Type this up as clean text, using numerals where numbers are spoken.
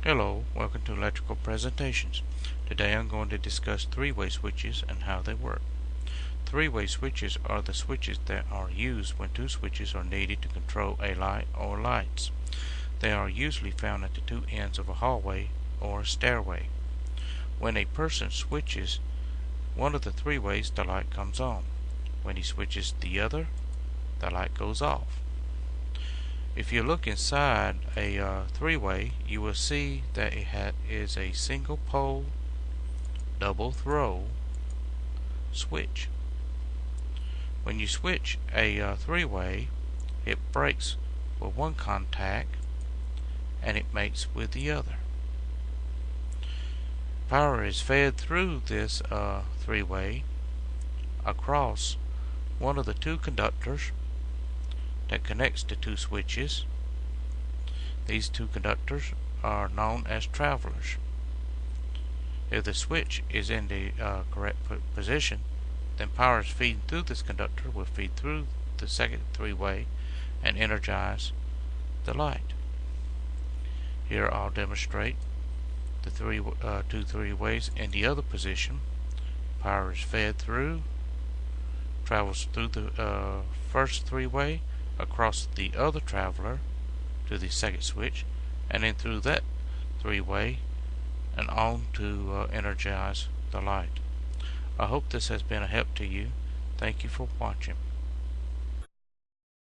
Hello, welcome to Electrical Presentations. Today I'm going to discuss three-way switches and how they work. Three-way switches are the switches that are used when two switches are needed to control a light or lights. They are usually found at the two ends of a hallway or a stairway. When a person switches one of the three ways, the light comes on. When he switches the other, the light goes off. If you look inside a three-way, you will see that it is a single pole, double throw switch. When you switch a three-way, it breaks with one contact and it mates with the other. Power is fed through this three-way across one of the two conductors that connects the two switches. These two conductors are known as travelers. If the switch is in the correct position, then power is feeding through this conductor will feed through the second three-way and energize the light. Here I'll demonstrate the two three-ways in the other position. Power is fed through, travels through the first three-way, across the other traveler to the second switch, and then through that three-way and on to energize the light. I hope this has been a help to you. Thank you for watching.